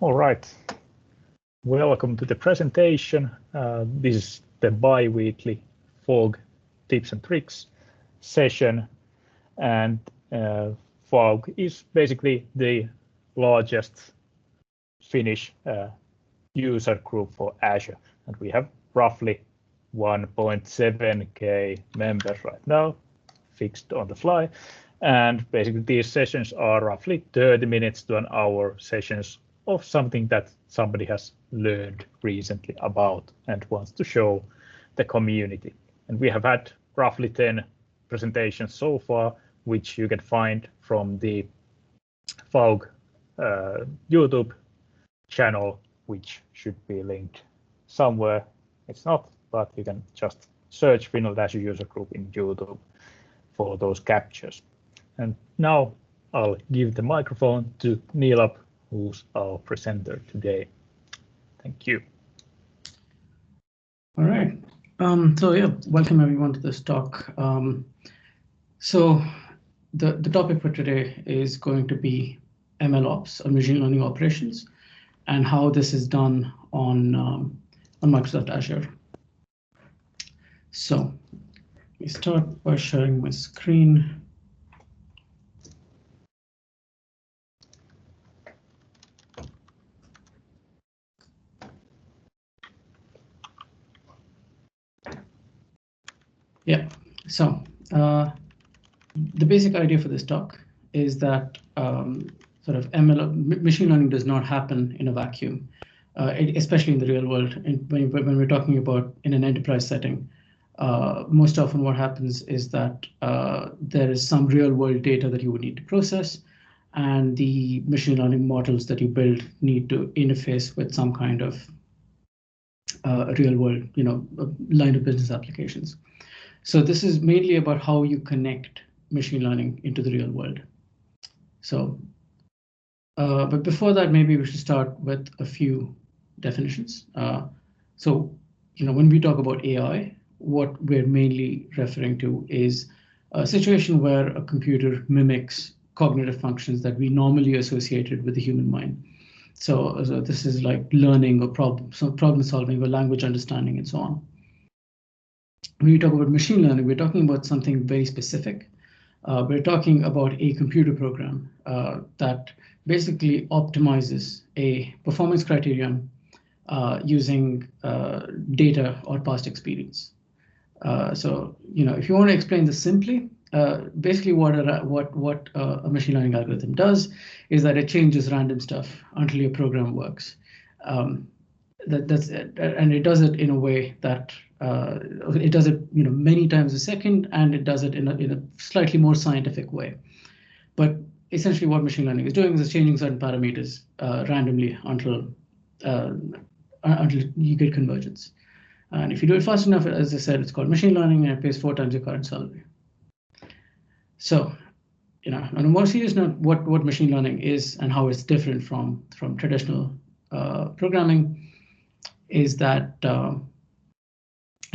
All right. Welcome to the presentation. This is the bi-weekly FAUG tips and tricks session. And FAUG is basically the largest Finnish user group for Azure. And we have roughly 1.7K members right now, fixed on the fly. And basically these sessions are roughly 30 minutes to an hour sessions of something that somebody has learned recently about and wants to show the community. And we have had roughly 10 presentations so far, which you can find from the FAUG YouTube channel, which should be linked somewhere. It's not, but you can just search Finland Azure User Group in YouTube for those captures. And now I'll give the microphone to Neelabh, who's our presenter today. Thank you. All right. So yeah, welcome everyone to this talk. So the topic for today is going to be MLOps, or machine learning operations, and how this is done on Microsoft Azure. So let me start by sharing my screen. Yeah, so the basic idea for this talk is that sort of machine learning does not happen in a vacuum, especially in the real world. And when we're talking about in an enterprise setting, most often what happens is that there is some real world data that you would need to process, and the machine learning models that you build need to interface with some kind of real world, line of business applications. So this is mainly about how you connect machine learning into the real world. So, but before that, maybe we should start with a few definitions. So, when we talk about AI, what we're mainly referring to is a situation where a computer mimics cognitive functions that we normally associated with the human mind. So this is like learning or problem solving or language understanding and so on. When we talk about machine learning, we're talking about something very specific. We're talking about a computer program that basically optimizes a performance criterion using data or past experience. So, if you want to explain this simply, basically what a machine learning algorithm does is that it changes random stuff until your program works. That's it. And it does it in a way that it does it many times a second, and it does it in a slightly more scientific way. But essentially what machine learning is doing is changing certain parameters randomly until you get convergence. And if you do it fast enough, as I said, it's called machine learning, and it pays 4 times your current salary. So, on a more serious note, what machine learning is and how it's different from traditional programming is that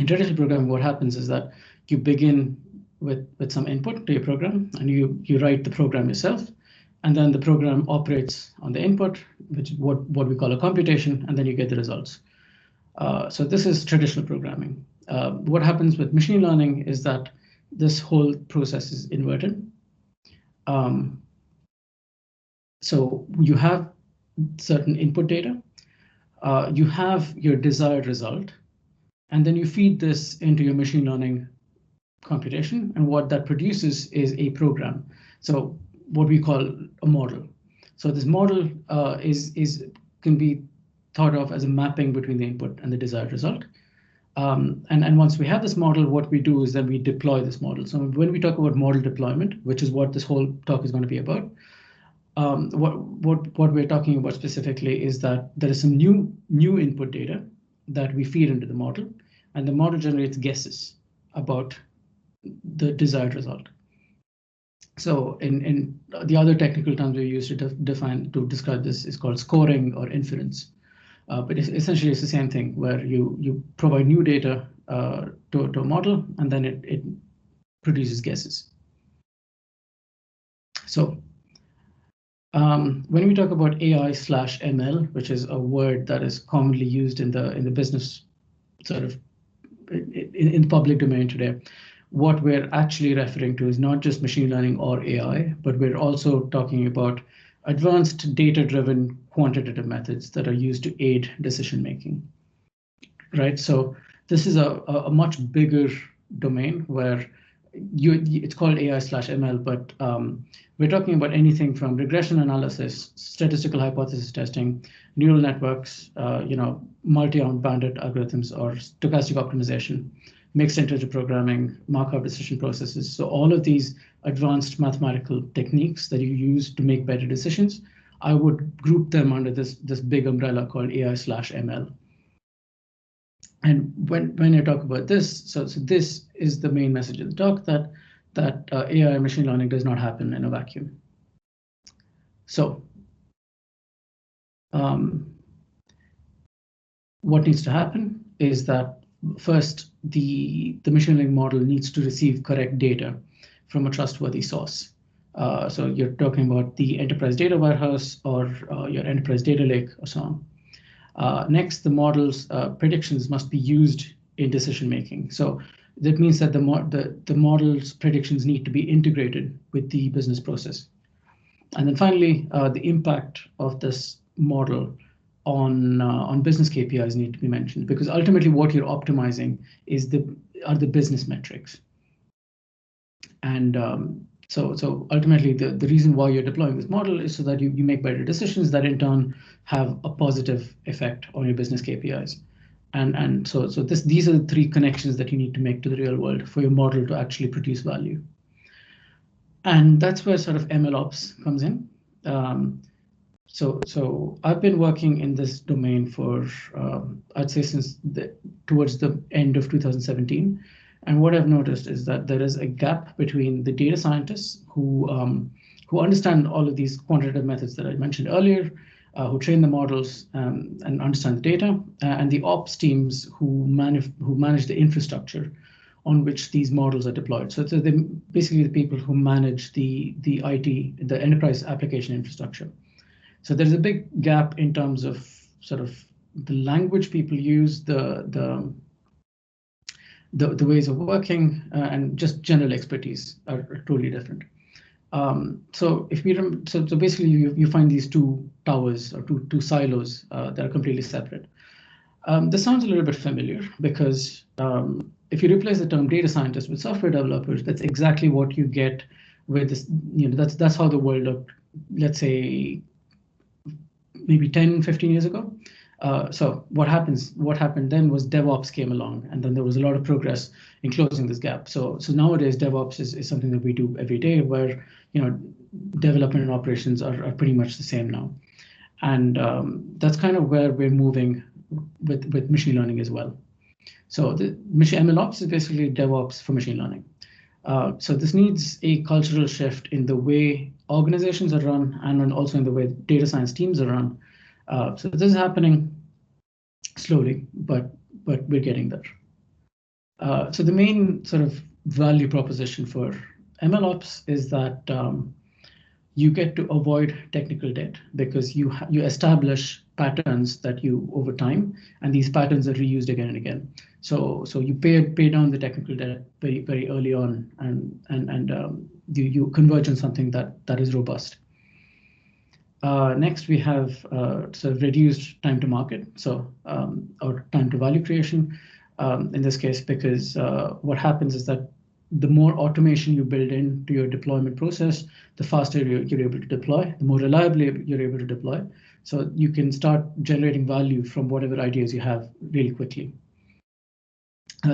in traditional programming, what happens is that you begin with some input to your program, and you write the program yourself, and then the program operates on the input, which is what we call a computation, and then you get the results. So this is traditional programming. What happens with machine learning is that this whole process is inverted. So you have certain input data, you have your desired result, and then you feed this into your machine learning computation, and what that produces is a program. So what we call a model. So this model can be thought of as a mapping between the input and the desired result. And once we have this model, what we do is then we deploy this model. So when we talk about model deployment, which is what this whole talk is going to be about, what we're talking about specifically is that there is some new input data that we feed into the model, and the model generates guesses about the desired result. So in the other technical terms we use to describe this is called scoring or inference. But essentially it's the same thing, where you provide new data to a model, and then it produces guesses. So When we talk about AI/ML, which is a word that is commonly used in the business sort of in the public domain today, what we're actually referring to is not just machine learning or AI, but we're also talking about advanced data-driven quantitative methods that are used to aid decision making. Right. So this is a much bigger domain where it's called AI/ML, but we're talking about anything from regression analysis, statistical hypothesis testing, neural networks, multi-armed bandit algorithms, or stochastic optimization, mixed integer programming, Markov decision processes. So all of these advanced mathematical techniques that you use to make better decisions, I would group them under this big umbrella called AI/ML. And when I talk about this, so this is the main message of the talk, that AI and machine learning does not happen in a vacuum. So what needs to happen is that first, the machine learning model needs to receive correct data from a trustworthy source. So you're talking about the enterprise data warehouse or your enterprise data lake or so on. Next, the model's predictions must be used in decision making. So that means that the model's predictions need to be integrated with the business process. And then finally, the impact of this model on business KPIs need to be mentioned, because ultimately what you're optimizing are the business metrics. And so ultimately, the reason why you're deploying this model is so that you make better decisions that in turn have a positive effect on your business KPIs. And so these are the three connections that you need to make to the real world for your model to actually produce value. And that's where sort of MLOps comes in. So I've been working in this domain for, I'd say since towards the end of 2017. And what I've noticed is that there is a gap between the data scientists who understand all of these quantitative methods that I mentioned earlier, who train the models and understand the data, and the ops teams who manage the infrastructure on which these models are deployed. So they're basically the people who manage the IT, the enterprise application infrastructure. So there's a big gap in terms of sort of the language people use, the ways of working, and just general expertise are totally different. So basically you find these two towers or two silos that are completely separate. This sounds a little bit familiar because if you replace the term data scientist with software developers, that's exactly what you get with this. That's how the world looked, let's say, maybe 10, 15 years ago. So what happened then was DevOps came along, and then there was a lot of progress in closing this gap. So nowadays DevOps is something that we do every day, where development and operations are pretty much the same now, and that's kind of where we're moving with machine learning as well. So the MLOps is basically DevOps for machine learning. So this needs a cultural shift in the way organizations are run, and also in the way data science teams are run. So this is happening slowly, but we're getting there. So the main sort of value proposition for MLOps is that you get to avoid technical debt, because you establish patterns that you over time, and these patterns are reused again and again. So you pay down the technical debt very, very early on, and you converge on something that is robust. Next, we have sort of reduced time to market, or time to value creation in this case, because what happens is that the more automation you build into your deployment process, the faster you're able to deploy, the more reliably you're able to deploy. So you can start generating value from whatever ideas you have really quickly.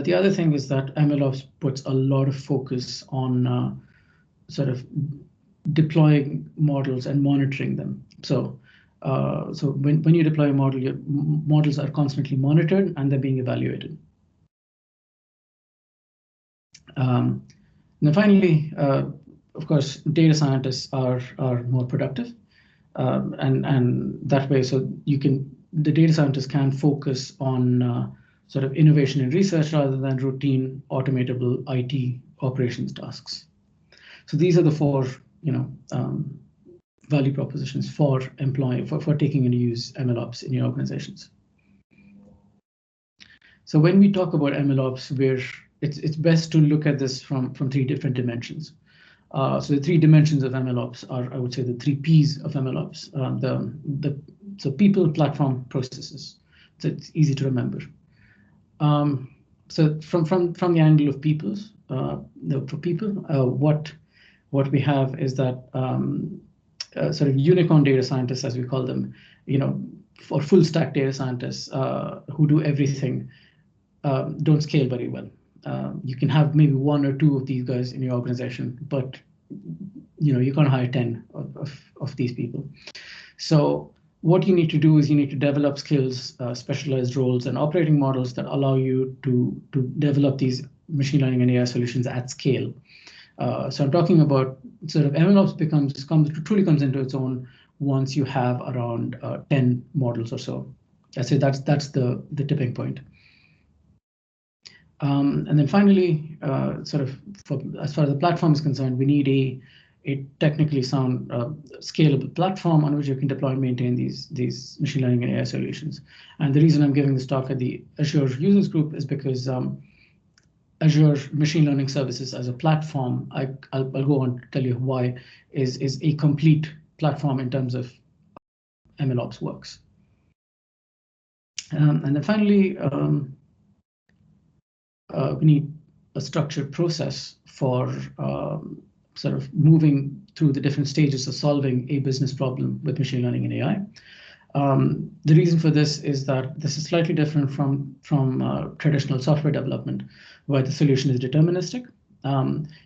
The other thing is that MLOps puts a lot of focus on sort of deploying models and monitoring them. So when you deploy a model, your models are constantly monitored and they're being evaluated. Then finally, of course, data scientists are more productive, and that way, so the data scientists can focus on sort of innovation and research rather than routine automatable IT operations tasks. So these are the four value propositions for taking into use MLOps in your organizations. So when we talk about MLOps, it's best to look at this from 3 different dimensions. So the 3 dimensions of MLOps are, I would say, the 3 Ps of MLOps. So people, platform, processes. So it's easy to remember. So from the angle of people, what we have is that sort of unicorn data scientists, as we call them, for full stack data scientists who do everything, don't scale very well. You can have maybe 1 or 2 of these guys in your organization, but you can't hire 10 of these people. So what you need to do is you need to develop skills, specialized roles, and operating models that allow you to develop these machine learning and AI solutions at scale. So I'm talking about sort of MLOps truly comes into its own once you have around 10 models or so. I'd say that's the tipping point. And then finally, as far as the platform is concerned, we need a technically sound, scalable platform on which you can deploy and maintain these machine learning and AI solutions. And the reason I'm giving this talk at the Azure users group is because Azure Machine Learning Services as a platform, I'll go on to tell you why, is a complete platform in terms of MLOps works. And then finally, we need a structured process for sort of moving through the different stages of solving a business problem with machine learning and AI. The reason for this is that this is slightly different from traditional software development, where the solution is deterministic.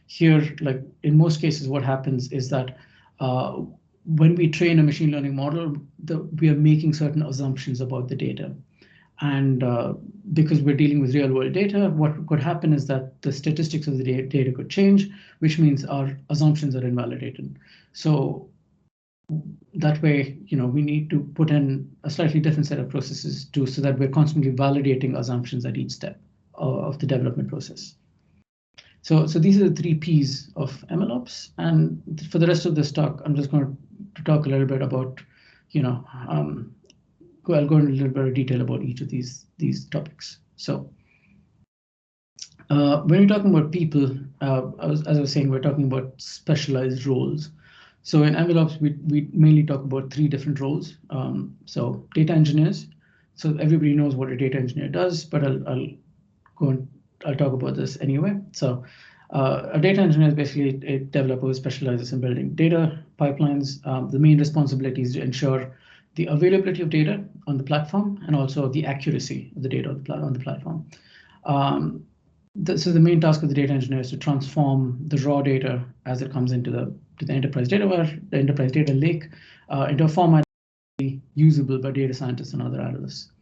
Here, like in most cases, what happens is that when we train a machine learning model, we are making certain assumptions about the data. And because we're dealing with real world data, what could happen is that the statistics of the data could change, which means our assumptions are invalidated. So that way, we need to put in a slightly different set of processes so that we're constantly validating assumptions at each step of the development process. So these are the 3 Ps of MLOps. And for the rest of this talk, I'm just going to talk a little bit about, I'll go into a little bit of detail about each of these topics. So when we're talking about people, as I was saying, we're talking about specialized roles. So in MLOps, we mainly talk about 3 different roles. So data engineers. So everybody knows what a data engineer does, but I'll talk about this anyway. So a data engineer is basically a developer who specializes in building data pipelines. The main responsibility is to ensure the availability of data on the platform and also the accuracy of the data on the platform. So the main task of the data engineer is to transform the raw data as it comes into the enterprise data lake, into a format usable by data scientists and other analysts.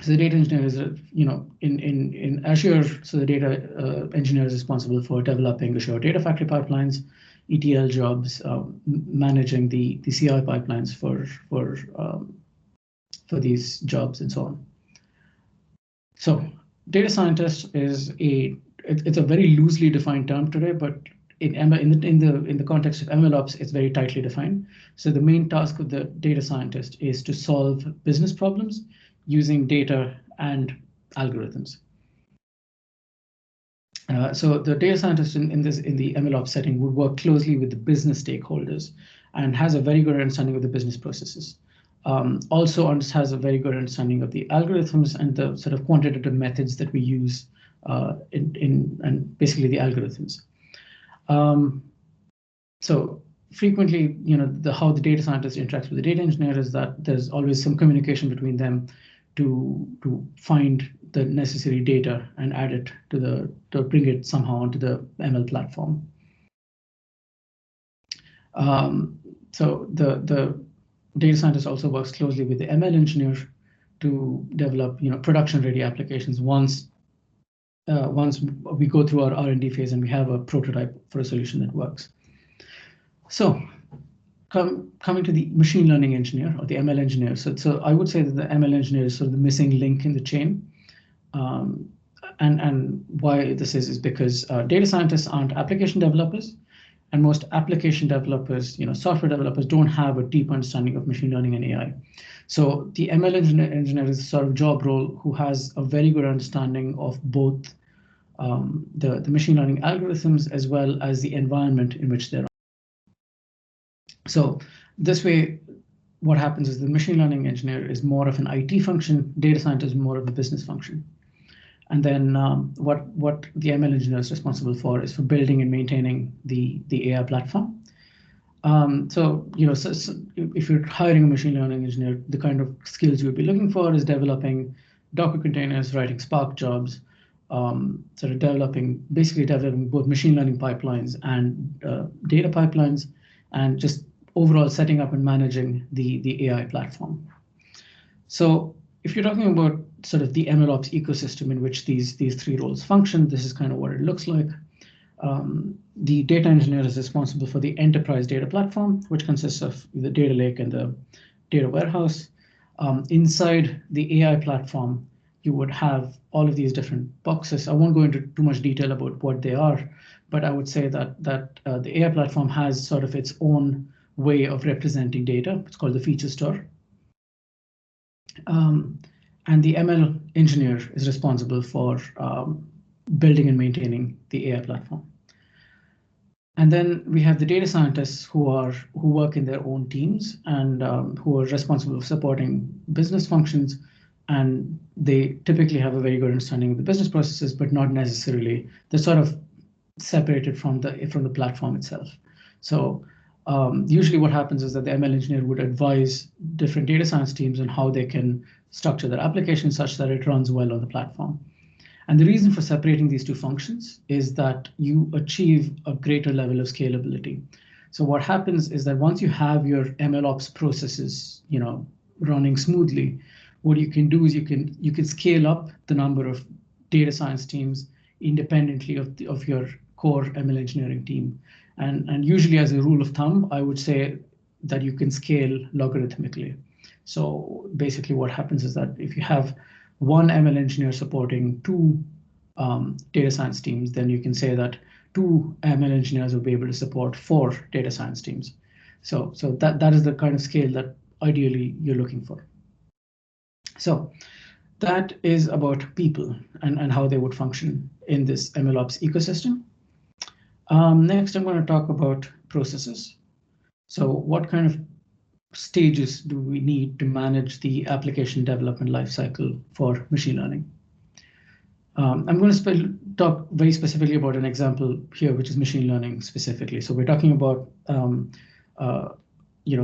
So the data engineer is, in Azure, so the data engineer is responsible for developing Azure Data Factory pipelines, ETL jobs, managing the CI pipelines for these jobs and so on. So data scientist it's a very loosely defined term today, but in the context of MLOps, it's very tightly defined. So the main task of the data scientist is to solve business problems using data and algorithms. So the data scientist in the MLOps setting would work closely with the business stakeholders and has a very good understanding of the business processes. Also has a very good understanding of the algorithms and the sort of quantitative methods that we use and basically the algorithms. So frequently, how the data scientist interacts with the data engineer is that there's always some communication between them to find the necessary data and add it to bring it somehow onto the ML platform. So the data scientist also works closely with the ML engineer to develop production-ready applications once we go through our R&D phase and we have a prototype for a solution that works. So coming to the machine learning engineer or the ML engineer. So I would say that the ML engineer is sort of the missing link in the chain. And why this is because data scientists aren't application developers and most application developers, software developers, don't have a deep understanding of machine learning and AI. So the ML engineer is a sort of job role who has a very good understanding of both the machine learning algorithms as well as the environment in which they're. So this way, what happens is the machine learning engineer is more of an IT function, data scientist is more of a business function. And then what the ML engineer is responsible for is for building and maintaining the AI platform. So if you're hiring a machine learning engineer, the kind of skills you would be looking for is developing Docker containers, writing Spark jobs, basically developing both machine learning pipelines and data pipelines, and just overall setting up and managing the AI platform. So if you're talking about sort of the MLOps ecosystem in which these three roles function, this is kind of what it looks like. The data engineer is responsible for the enterprise data platform, which consists of the data lake and the data warehouse. Inside the AI platform, you would have all of these different boxes. I won't go into too much detail about what they are, but I would say that the AI platform has sort of its own way of representing data. It's called the feature store. And the ML engineer is responsible for building and maintaining the AI platform. And then we have the data scientists who work in their own teams and who are responsible for supporting business functions. And they typically have a very good understanding of the business processes, but not necessarily. They're sort of separated from the platform itself. So usually what happens is that the ML engineer would advise different data science teams on how they can structure their application such that it runs well on the platform. And the reason for separating these two functions is that you achieve a greater level of scalability. So what happens is that once you have your MLOps processes, running smoothly, what you can do is you can scale up the number of data science teams independently of your core ML engineering team. And usually, as a rule of thumb, I would say that you can scale logarithmically. So basically what happens is that if you have one ML engineer supporting two data science teams, then you can say that two ML engineers will be able to support 4 data science teams. So that is the kind of scale that ideally you're looking for. So that is about people and how they would function in this MLOps ecosystem. Next, I'm going to talk about processes. So what kind of stages do we need to manage the application development lifecycle for machine learning? I'm going to talk very specifically about an example here, which is machine learning specifically. So we're talking about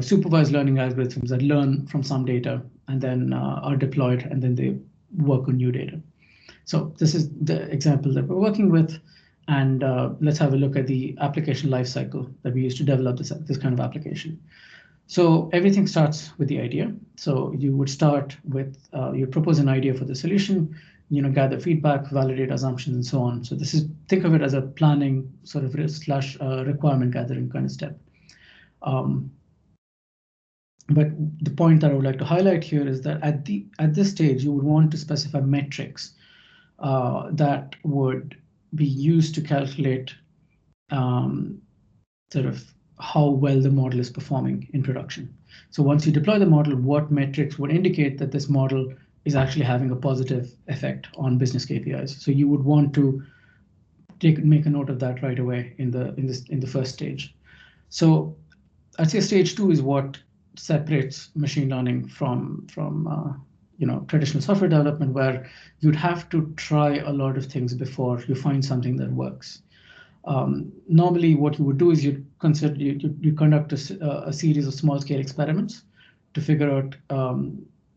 supervised learning algorithms that learn from some data and then are deployed, and then they work on new data. So this is the example that we're working with. And let's have a look at the application lifecycle that we use to develop this kind of application. So everything starts with the idea. So you would start with, you propose an idea for the solution, gather feedback, validate assumptions, and so on. So think of it as a planning sort of / requirement gathering kind of step. But the point that I would like to highlight here is that at this stage, you would want to specify metrics that would be used to calculate sort of how well the model is performing in production. So once you deploy the model, what metrics would indicate that this model is actually having a positive effect on business KPIs? So you would want to make a note of that right away in the first stage. So I'd say stage 2 is what separates machine learning from traditional software development, where you'd have to try a lot of things before you find something that works. Normally, what you would do is you conduct a series of small-scale experiments to figure out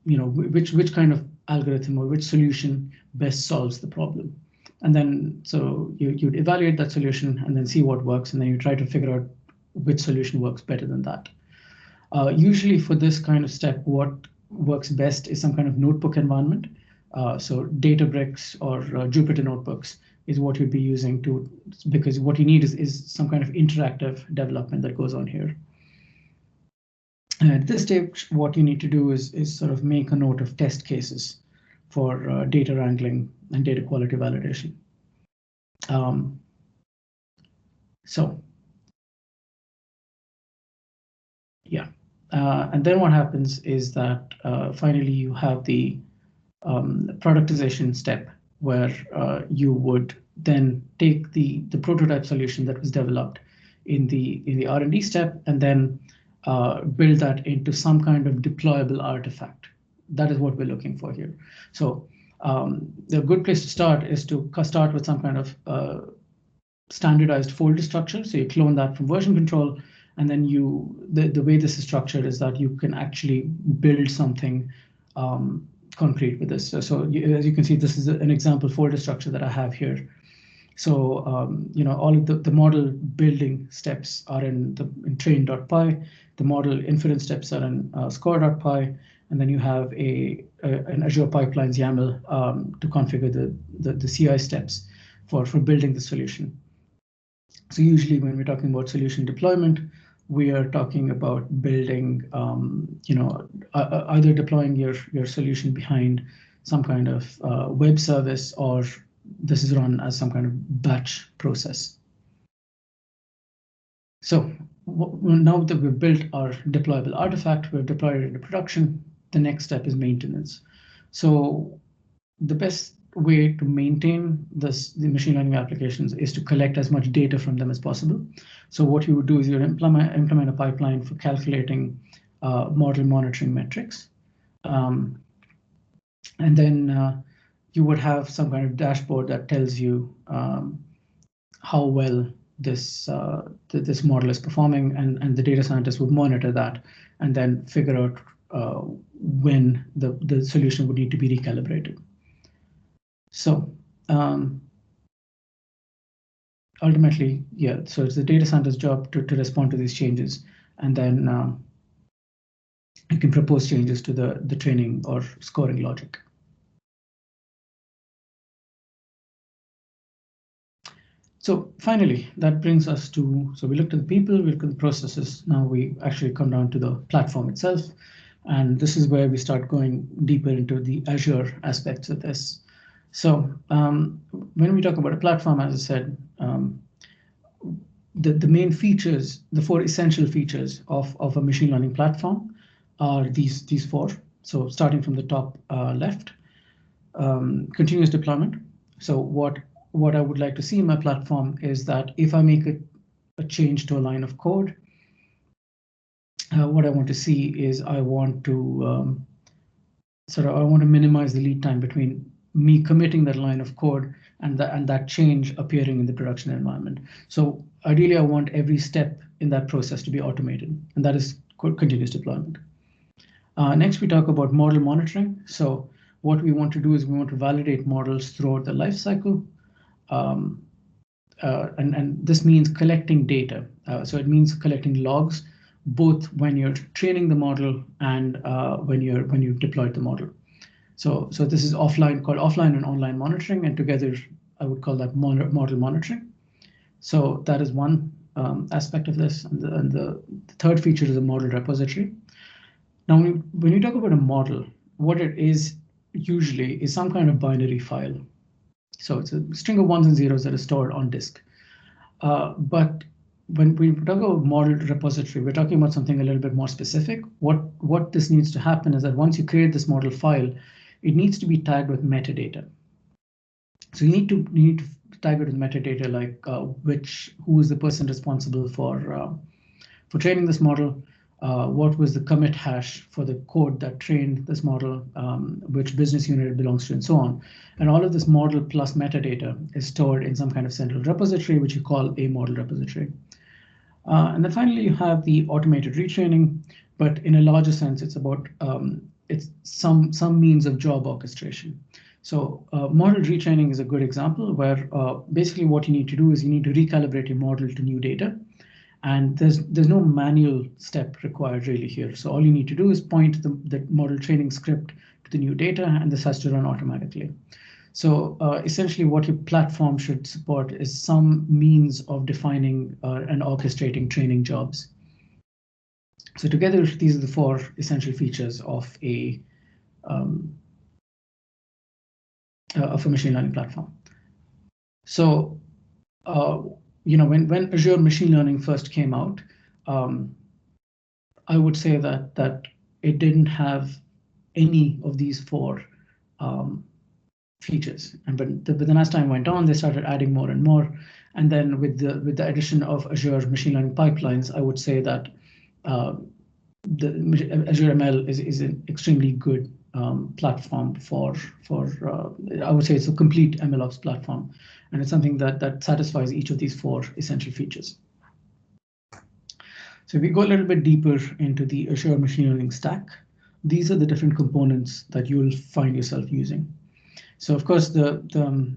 which kind of algorithm or which solution best solves the problem. And then so you'd evaluate that solution and then see what works, and then you try to figure out which solution works better than that. Usually for this kind of step, what works best is some kind of notebook environment. So Databricks or Jupyter notebooks is what you'd be using because what you need is some kind of interactive development that goes on here. And at this stage, what you need to do is sort of make a note of test cases for data wrangling and data quality validation. So Yeah. And then what happens is that finally you have the productization step where you would then take the prototype solution that was developed in the R&D step and then build that into some kind of deployable artifact. That is what we're looking for here. So the good place to start is to start with some kind of standardized folder structure. So you clone that from version control, and then the way this is structured is that you can actually build something concrete with this. So as you can see, this is an example folder structure that I have here. So all of the model building steps are in train.py. The model inference steps are in score.py, and then you have an Azure Pipelines YAML to configure the CI steps for building the solution. So usually when we're talking about solution deployment, we are talking about building, either deploying your solution behind some kind of web service, or this is run as some kind of batch process. So now that we've built our deployable artifact, we've deployed it into production, the next step is maintenance. So the best way to maintain the machine learning applications is to collect as much data from them as possible. So what you would do is you would implement a pipeline for calculating model monitoring metrics. And then you would have some kind of dashboard that tells you how well this model is performing, and the data scientist would monitor that and then figure out when the solution would need to be recalibrated. So ultimately, yeah, so it's the data scientist's job to respond to these changes, and then you can propose changes to the training or scoring logic. So finally, that brings us to, so we looked at the people, we looked at the processes. Now we actually come down to the platform itself. And this is where we start going deeper into the Azure aspects of this. So when we talk about a platform, as I said, the main features, the 4 essential features of a machine learning platform are these 4. So starting from the top left, continuous deployment. So what I would like to see in my platform is that if I make a change to a line of code, what I want to see is I want to minimize the lead time between me committing that line of code and that change appearing in the production environment. So ideally, I want every step in that process to be automated, and that is continuous deployment. Next, we talk about model monitoring. So what we want to do is we want to validate models throughout the lifecycle. And this means collecting data. So it means collecting logs, both when you're training the model and when you've deployed the model. So this is called offline and online monitoring, and together I would call that model monitoring. So that is one aspect of this, and the third feature is a model repository. Now, when you talk about a model, what it is usually is some kind of binary file. So it's a string of ones and zeros that is stored on disk. But when we talk about model repository, we're talking about something a little bit more specific. What this needs to happen is that once you create this model file, it needs to be tagged with metadata. So you need to tag it with metadata, like who is the person responsible for training this model, what was the commit hash for the code that trained this model, which business unit it belongs to, and so on. And all of this model plus metadata is stored in some kind of central repository, which you call a model repository. And then finally, you have the automated retraining, but in a larger sense, it's about it's some means of job orchestration. So model retraining is a good example where basically what you need to do is you need to recalibrate your model to new data. And there's no manual step required really here. So all you need to do is point the model training script to the new data, and this has to run automatically. So essentially what your platform should support is some means of defining and orchestrating training jobs. So together, these are the 4 essential features of a machine learning platform. So when Azure machine learning first came out, I would say that it didn't have any of these four features. But then as time went on, they started adding more and more. And then with the addition of Azure machine learning pipelines, I would say that the Azure ML is an extremely good platform for I would say it's a complete MLOps platform, and it's something that satisfies each of these four essential features. So if we go a little bit deeper into the Azure machine learning stack, these are the different components that you will find yourself using. So of course, the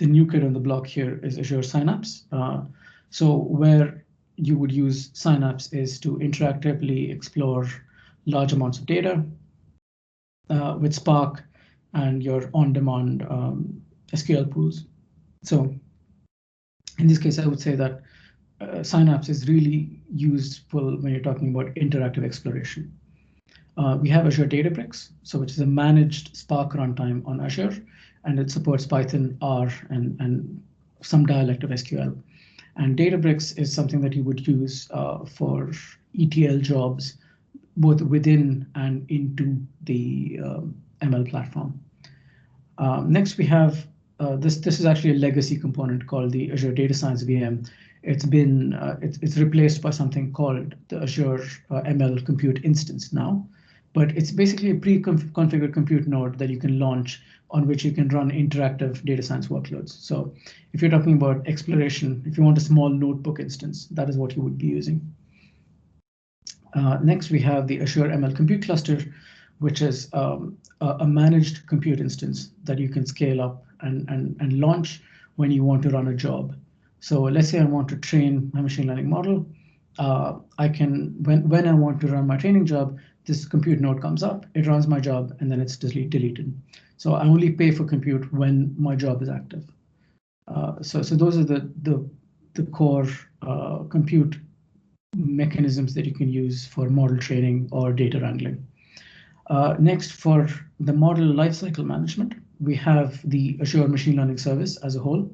new kid on the block here is Azure Synapse. So where you would use Synapse is to interactively explore large amounts of data with Spark and your on-demand SQL pools. So in this case, I would say that Synapse is really useful when you're talking about interactive exploration. We have Azure Databricks, so which is a managed Spark runtime on Azure, and it supports Python, R, and some dialect of SQL. And Databricks is something that you would use for ETL jobs, both within and into the ML platform. Next, we have this is actually a legacy component called the Azure Data Science VM. It's been it's replaced by something called the Azure ML Compute Instance now, but it's basically a pre-configured compute node that you can launch on which you can run interactive data science workloads. So if you're talking about exploration, if you want a small notebook instance, that is what you would be using. Next, we have the Azure ML Compute Cluster, which is a managed compute instance that you can scale up and launch when you want to run a job. So let's say I want to train my machine learning model. I can, when I want to run my training job, this compute node comes up, it runs my job, and then it's deleted. So I only pay for compute when my job is active. So those are the core compute mechanisms that you can use for model training or data wrangling. Next, for the model lifecycle management, we have the Azure Machine Learning Service as a whole.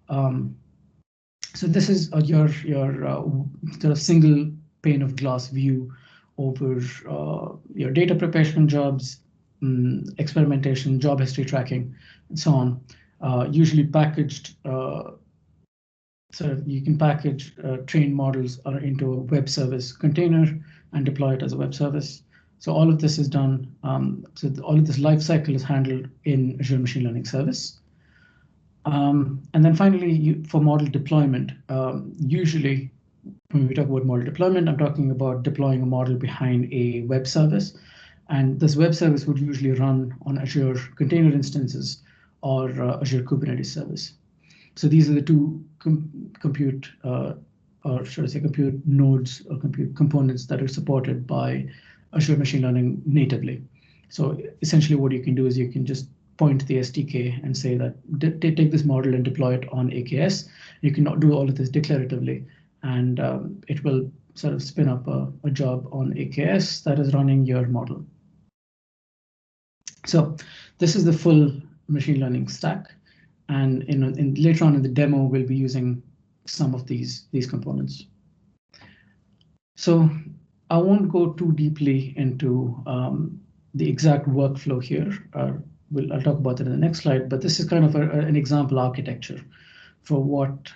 So this is your sort of single pane of glass view over your data preparation jobs, experimentation, job history tracking, and so on. Usually packaged, so you can package trained models into a web service container and deploy it as a web service. So all of this is done. So all of this life cycle is handled in Azure Machine Learning Service. And then finally, for model deployment, usually when we talk about model deployment, I'm talking about deploying a model behind a web service. And this web service would usually run on Azure container instances or Azure Kubernetes service. So these are the two compute, or should I say compute nodes or compute components that are supported by Azure Machine Learning natively. So essentially what you can do is you can just point to the SDK and say that take this model and deploy it on AKS. You can do all of this declaratively, and it will sort of spin up a job on AKS that is running your model. So this is the full machine learning stack. And later on in the demo, we'll be using some of these components. So I won't go too deeply into the exact workflow here. I'll talk about it in the next slide, but this is kind of an example architecture for what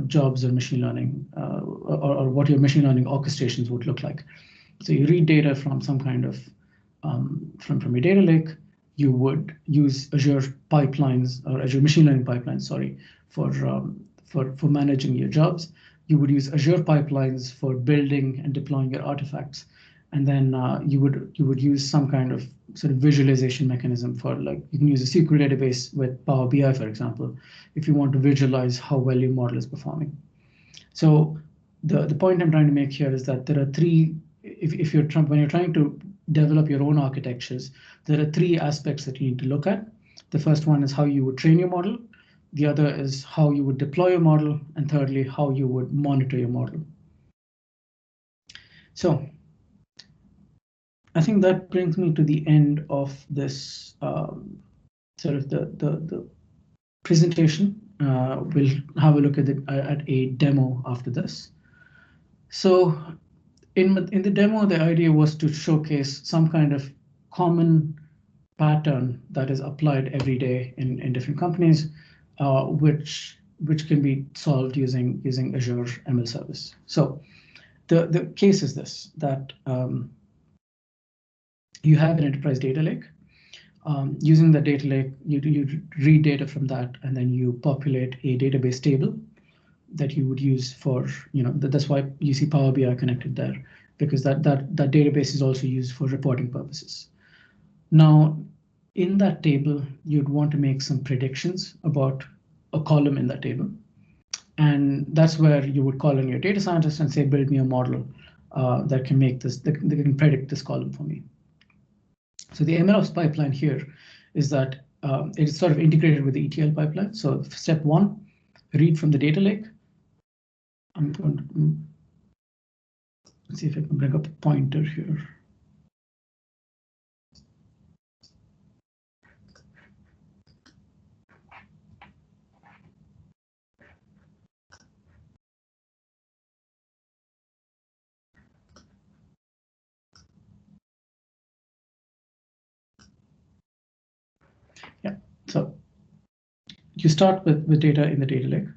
jobs in machine learning or what your machine learning orchestrations would look like. So you read data from some kind of from your data lake. You would use Azure pipelines or Azure machine learning pipelines, sorry, for managing your jobs. You would use Azure pipelines for building and deploying your artifacts, and then you would use some kind of sort of visualization mechanism for, like, you can use a SQL database with Power BI, for example, if you want to visualize how well your model is performing. So the point I'm trying to make here is that there are three. When you're trying to develop your own architectures, there are three aspects that you need to look at. The first one is how you would train your model. The other is how you would deploy your model. And thirdly, how you would monitor your model. So I think that brings me to the end of this sort of the presentation. We'll have a look at a demo after this. So in the demo, the idea was to showcase some kind of common pattern that is applied every day in different companies, which can be solved using Azure ML Service. So the case is this, that you have an enterprise data lake. Using the data lake, you read data from that, and then you populate a database table that you would use for, that's why you see Power BI connected there, because that database is also used for reporting purposes. Now, in that table, you'd want to make some predictions about a column in that table. And that's where you would call in your data scientist and say, build me a model that can make this, that can predict this column for me. So the MLOps pipeline here is that it's sort of integrated with the ETL pipeline. So step one, read from the data lake. I'm going to let's see if I can bring up a pointer here. Yeah, so you start with data in the data lake.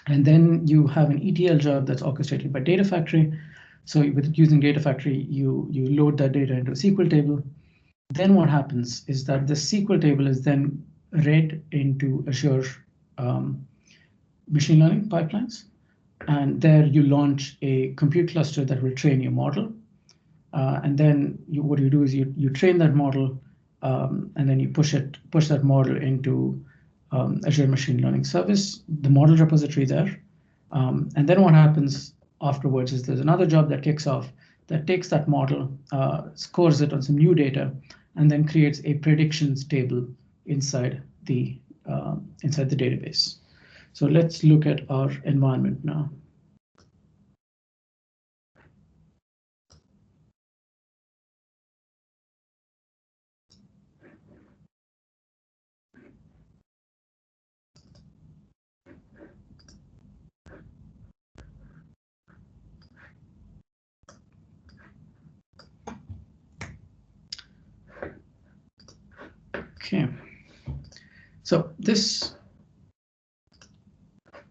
And then you have an ETL job that's orchestrated by Data Factory. So with using Data Factory, you load that data into a SQL table. Then what happens is that the SQL table is then read into Azure machine learning pipelines. And there you launch a compute cluster that will train your model. And then what you do is you train that model, and then you push that model into Azure Machine Learning Service, the model repository there. And then what happens afterwards is there's another job that kicks off that takes that model, scores it on some new data, and then creates a predictions table inside the database. So let's look at our environment now. Okay, so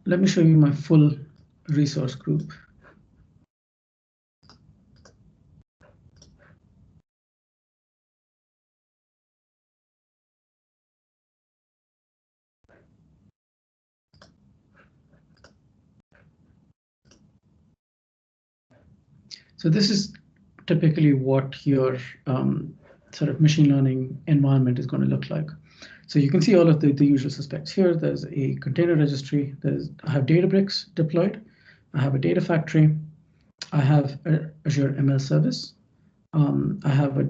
let me show you my full resource group. So this is typically what your sort of machine learning environment is going to look like. So you can see all of the usual suspects here. There's a container registry. I have Databricks deployed. I have a data factory. I have Azure ML Service. I have a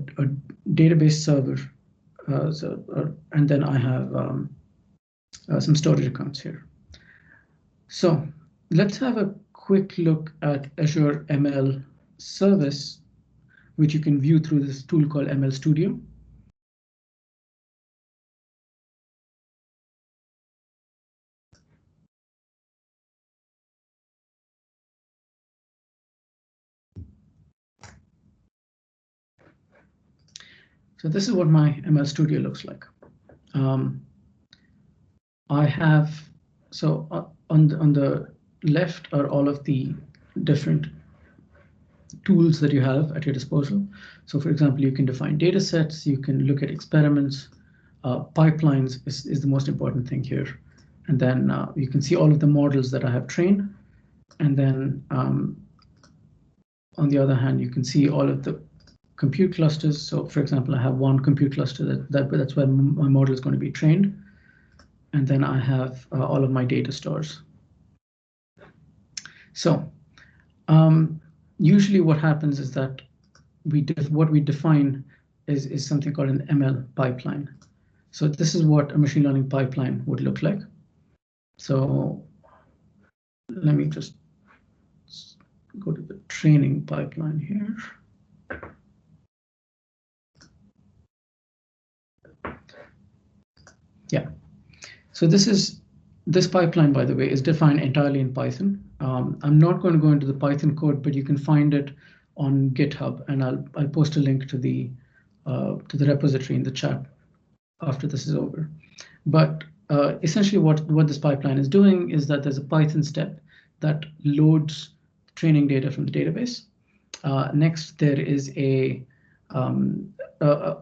database server, and then I have some storage accounts here. So let's have a quick look at Azure ML Service, which you can view through this tool called ML Studio. So this is what my ML Studio looks like. I have, so on the left are all of the different tools that you have at your disposal. So for example, you can define data sets, you can look at experiments, pipelines is the most important thing here. And then you can see all of the models that I have trained. And then on the other hand, you can see all of the compute clusters. So for example, I have one compute cluster that's where my model is going to be trained. And then I have all of my data stores. So usually what happens is that what we define is something called an ML pipeline. So this is what a machine learning pipeline would look like. So let me just go to the training pipeline here. Yeah, so this pipeline, by the way, is defined entirely in Python. I'm not going to go into the Python code, but you can find it on GitHub, and I'll post a link to the repository in the chat after this is over. But essentially, what this pipeline is doing is that there's a Python step that loads training data from the database. Next, there is a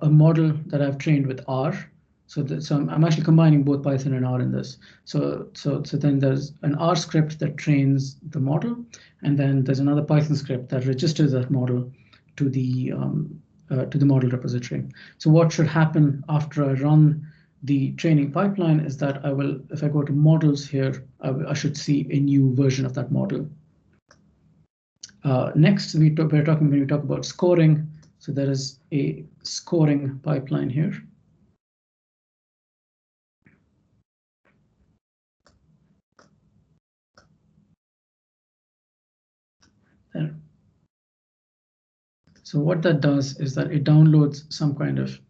model that I've trained with R. So I'm actually combining both Python and R in this. So then there's an R script that trains the model, and then there's another Python script that registers that model to the model repository. So what should happen after I run the training pipeline is that if I go to models here, I should see a new version of that model. Next, when we talk about scoring, so there is a scoring pipeline here. There. So what that does is that it downloads some kind of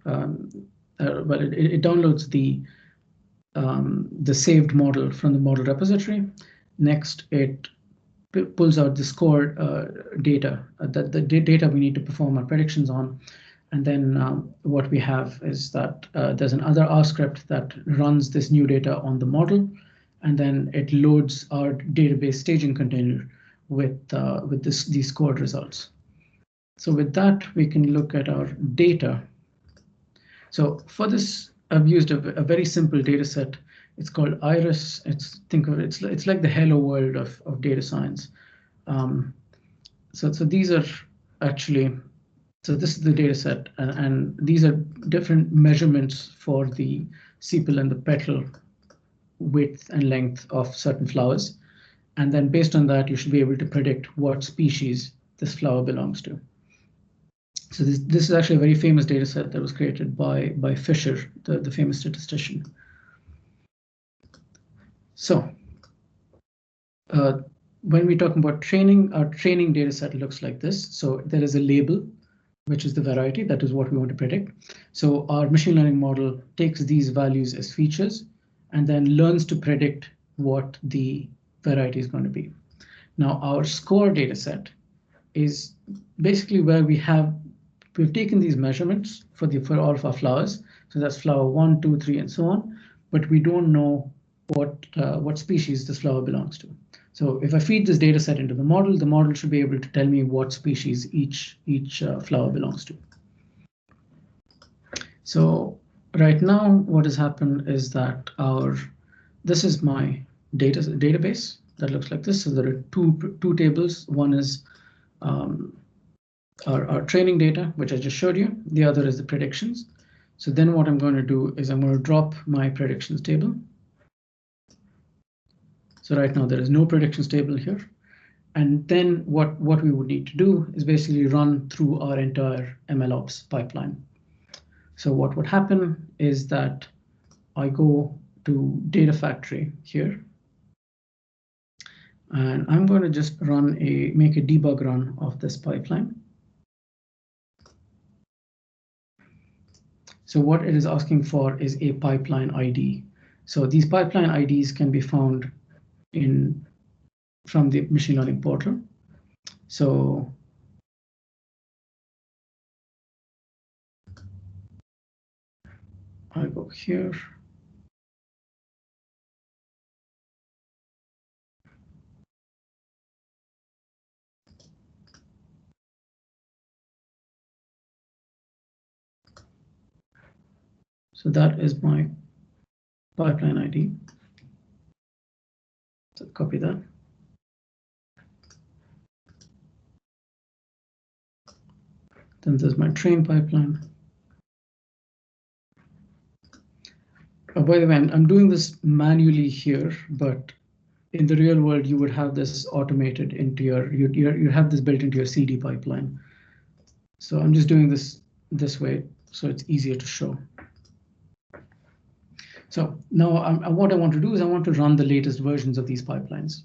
it downloads the saved model from the model repository. Next, it pulls out the score data, the data we need to perform our predictions on. And then what we have is that there's another R script that runs this new data on the model, and then it loads our database staging container with these scored results. So with that, we can look at our data. So for this, I've used a very simple data set. It's called Iris. Think of it, it's like the hello world of data science. So these are actually, so this is the data set, and these are different measurements for the sepal and the petal width and length of certain flowers. And then based on that, you should be able to predict what species this flower belongs to. So this is actually a very famous data set that was created by Fisher, the famous statistician. So when we talk about training, our training data set looks like this. So there is a label, which is the variety. That is what we want to predict. So our machine learning model takes these values as features and then learns to predict what the variety is going to be. Now, our score data set is basically where we've taken these measurements for all of our flowers. So that's flower 1, 2, 3, and so on. But we don't know what species this flower belongs to. So if I feed this data set into the model should be able to tell me what species each flower belongs to. So right now, what has happened is that this is my database that looks like this. So there are two tables. One is our training data, which I just showed you. The other is the predictions. So then what I'm going to do is I'm going to drop my predictions table. So right now there is no predictions table here. And then what we would need to do is basically run through our entire MLOps pipeline. So what would happen is that I go to Data Factory here. And I'm going to just make a debug run of this pipeline. So what it is asking for is a pipeline ID. So these pipeline IDs can be found from the machine learning portal. So I go here. So that is my pipeline ID. So copy that. Then there's my train pipeline. Oh, by the way, I'm doing this manually here, but in the real world, you would have this automated into you have this built into your CD pipeline. So I'm just doing this way, so it's easier to show. So now what I want to do is I want to run the latest versions of these pipelines.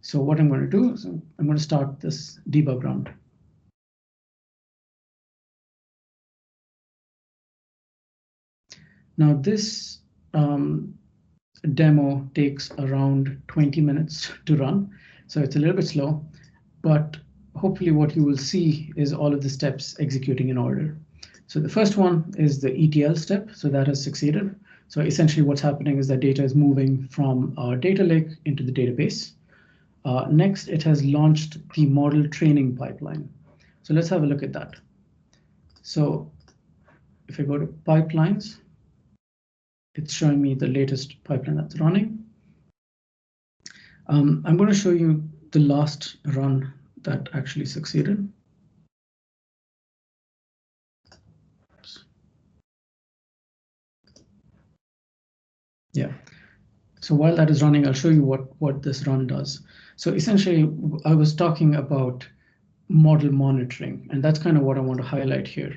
So what I'm going to do is I'm going to start this debug run. Now this demo takes around 20 minutes to run. So it's a little bit slow, but hopefully what you will see is all of the steps executing in order. So the first one is the ETL step. So that has succeeded. So essentially what's happening is that data is moving from our data lake into the database. Next, it has launched the model training pipeline. So let's have a look at that. So if I go to pipelines, it's showing me the latest pipeline that's running. I'm going to show you the last run that actually succeeded. Yeah. So while that is running, I'll show you what this run does. So essentially, I was talking about model monitoring, and that's kind of what I want to highlight here.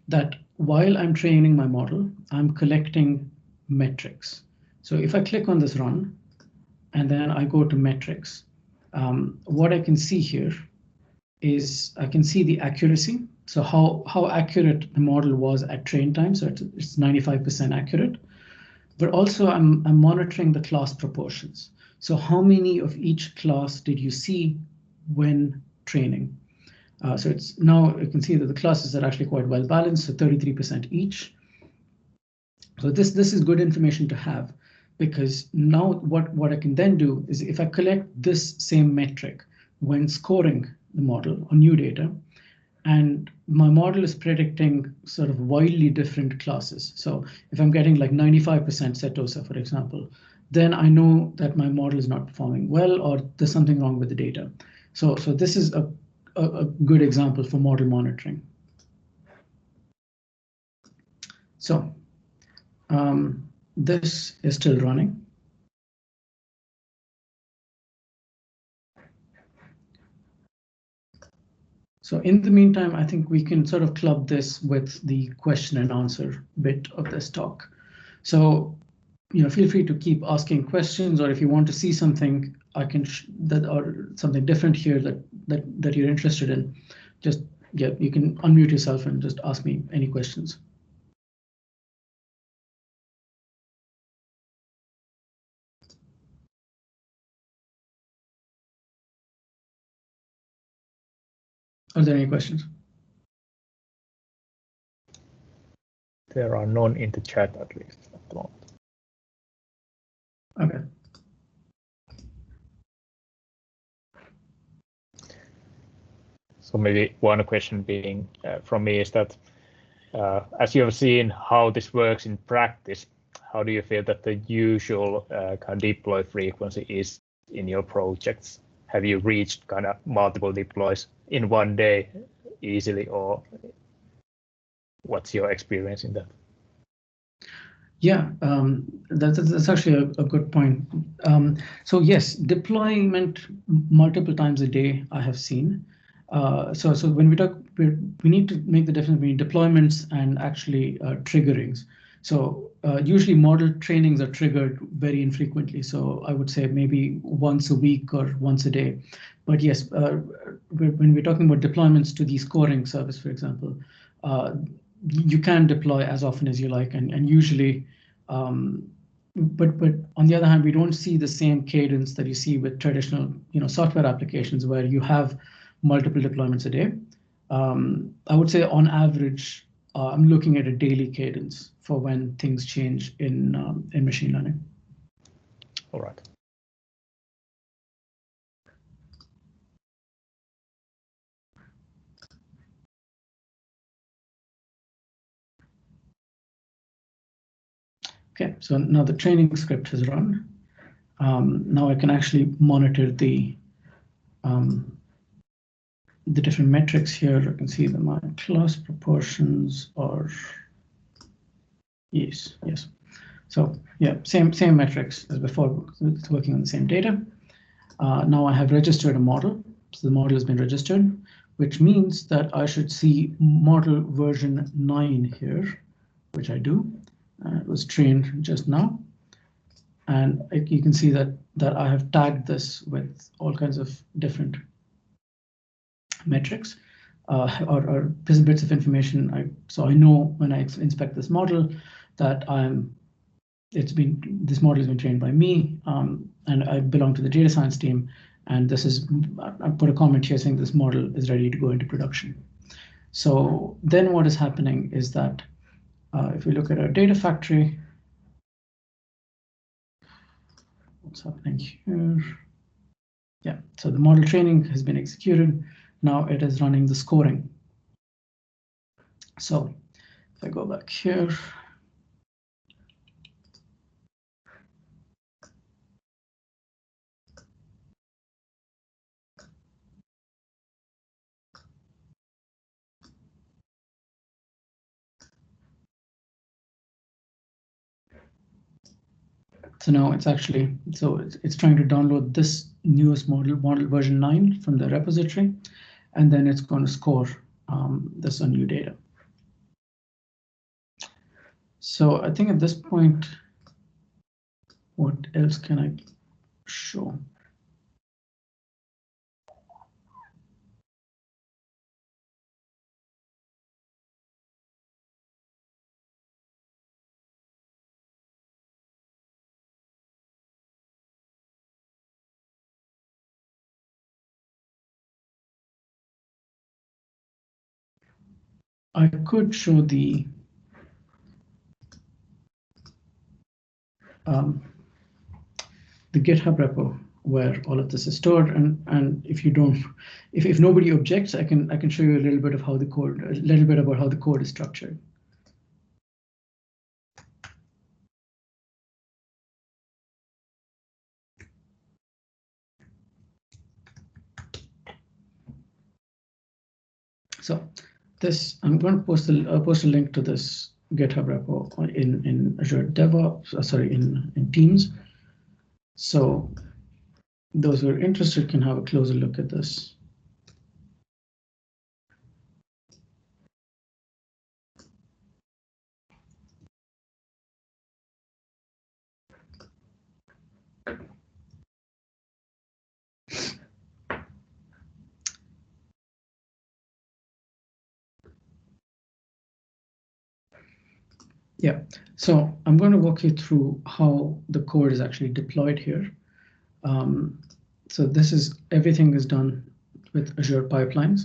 That while I'm training my model, I'm collecting metrics. So if I click on this run, and then I go to metrics, what I can see here is I can see the accuracy. So how accurate the model was at train time. So it's 95% accurate. But also I'm monitoring the class proportions. So how many of each class did you see when training? So it's now you can see that the classes are actually quite well balanced, so 33% each. So this is good information to have, because now what I can then do is if I collect this same metric when scoring the model on new data, and my model is predicting sort of wildly different classes. So if I'm getting like 95% Setosa, for example, then I know that my model is not performing well, or there's something wrong with the data. So this is a good example for model monitoring. So this is still running. So in the meantime, I think we can sort of club this with the question and answer bit of this talk. So, feel free to keep asking questions, or if you want to see something or something different here that you're interested in, just you can unmute yourself and just ask me any questions. Are there any questions? There are none in the chat, at least at the moment. Okay. So maybe one question being from me is that as you have seen how this works in practice, how do you feel that the usual kind of deploy frequency is in your projects? Have you reached kind of multiple deploys in one day easily, or what's your experience in that? Yeah, that's actually a good point. So yes, deployment multiple times a day I have seen. So when we talk, we need to make the difference between deployments and actually triggerings. So usually model trainings are triggered very infrequently. So I would say maybe once a week or once a day. But yes, when we're talking about deployments to the scoring service, for example, you can deploy as often as you like, and usually, but on the other hand, we don't see the same cadence that you see with traditional, software applications where you have multiple deployments a day. I would say on average, I'm looking at a daily cadence for when things change in machine learning. All right. Okay, so now the training script has run. Now I can actually monitor the different metrics here. I can see that my class proportions are yes. So yeah, same metrics as before. It's working on the same data. Now I have registered a model. So the model has been registered, which means that I should see model version 9 here, which I do. It was trained just now. And you can see that I have tagged this with all kinds of different metrics or bits of information. So I know when I inspect this model that this model has been trained by me, and I belong to the data science team, And this is, I put a comment here saying this model is ready to go into production. So then what is happening is that if we look at our data factory, what's happening here? Yeah, so the model training has been executed. Now it is running the scoring. So if I go back here, so now it's actually, so it's trying to download this newest model version 9 from the repository, and then it's going to score this on new data. So I think at this point, what else can I show? I could show the GitHub repo where all of this is stored, and if you don't, if nobody objects, I can show you a little bit of how the code, a little bit about how the code is structured. So this, I'm going to post a link to this GitHub repo in Azure DevOps, sorry, in Teams. So those who are interested can have a closer look at this. Yeah, so I'm going to walk you through how the code is actually deployed here. So this is, everything is done with Azure pipelines.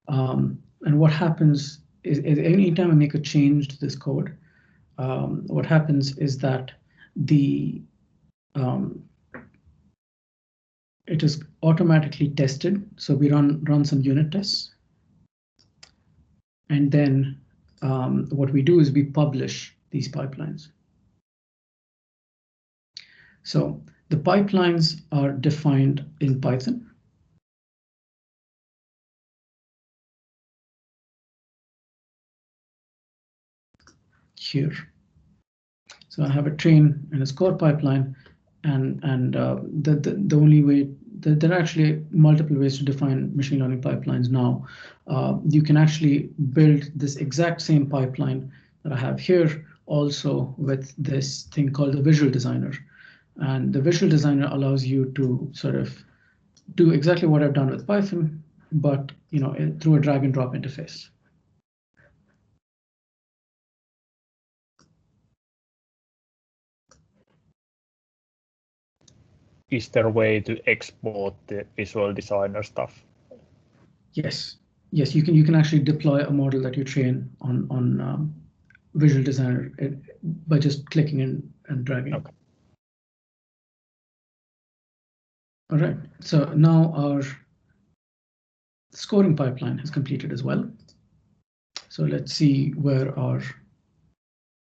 And what happens is anytime I make a change to this code, what happens is that it is automatically tested. So we run some unit tests. And then what we do is we publish these pipelines. So the pipelines are defined in Python. Here. So I have a train and a score pipeline, and the only way, there are actually multiple ways to define machine learning pipelines now. You can actually build this exact same pipeline that I have here also with this thing called the Visual Designer. And the Visual Designer allows you to sort of do exactly what I've done with Python, but through a drag and drop interface. Is there a way to export the Visual Designer stuff? Yes, you can actually deploy a model that you train on Visual Designer by just clicking and dragging. Okay. All right, so now our scoring pipeline has completed as well. So let's see where our,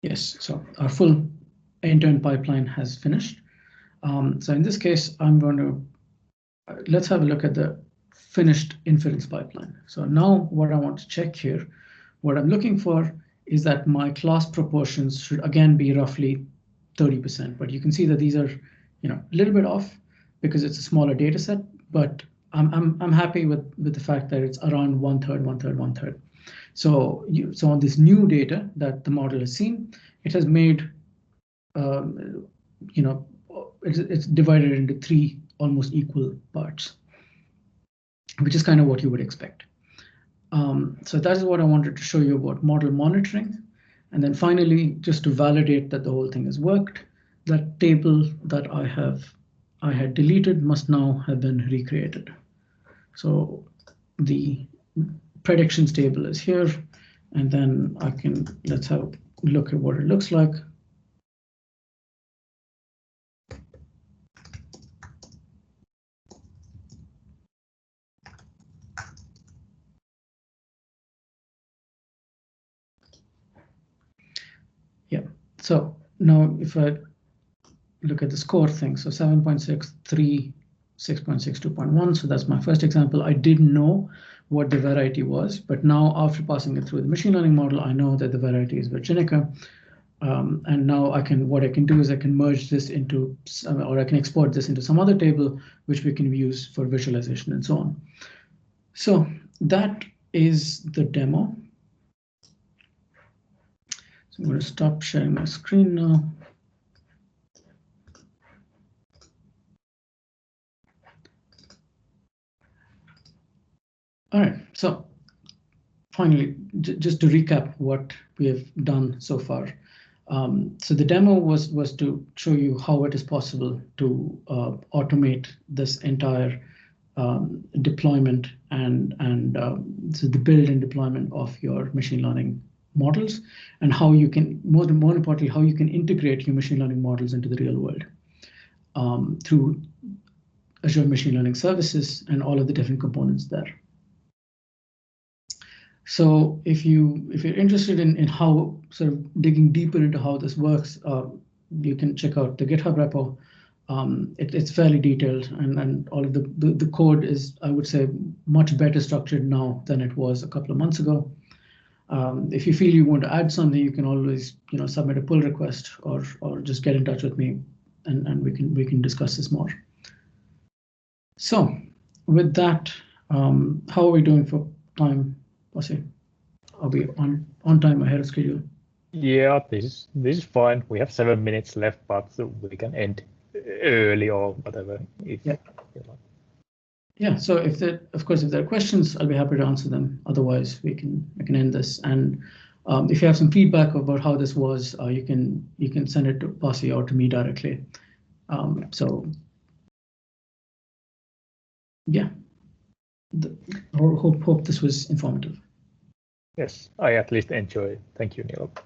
yes, so our full end-to-end pipeline has finished. So in this case, I'm going to, let's have a look at the finished inference pipeline. So now what I want to check here, what I'm looking for is that my class proportions should again be roughly 30%, but you can see that these are, a little bit off because it's a smaller data set, but I'm happy with the fact that it's around 1/3, 1/3, 1/3. So on this new data that the model has seen, it has made, it's divided into 3 almost equal parts, which is kind of what you would expect. So that is what I wanted to show you about model monitoring. And then finally, just to validate that the whole thing has worked, that table that I have I had deleted must now have been recreated. So the predictions table is here, and then let's have a look at what it looks like. Yeah, so now if I look at the score thing, so 7.63, 6.62.1, so that's my first example. I didn't know what the variety was, but now after passing it through the machine learning model, I know that the variety is Virginica. And now what I can do is I can merge this into, or I can export this into some other table, which we can use for visualization and so on. So that is the demo. So I'm going to stop sharing my screen now. All right, so finally, just to recap what we have done so far. So the demo was to show you how it is possible to automate this entire deployment and so the build and deployment of your machine learning models, and how you can, more importantly, how you can integrate your machine learning models into the real world through Azure Machine Learning Services and all of the different components there. So if you're interested in how, sort of digging deeper into how this works, you can check out the GitHub repo. It's fairly detailed, and all of the code is, I would say, much better structured now than it was a couple of months ago. If you feel you want to add something, you can always submit a pull request or just get in touch with me, and we can discuss this more. So with that, how are we doing for time, Pasi? Are we on time, ahead of schedule? Yeah, this is fine. We have 7 minutes left, but we can end early or whatever. Yeah. So if there are questions, I'll be happy to answer them. Otherwise, we can end this. And if you have some feedback about how this was, you can send it to Pasi or to me directly. So yeah, hope this was informative. Yes, I at least enjoy it. Thank you, Neelabh.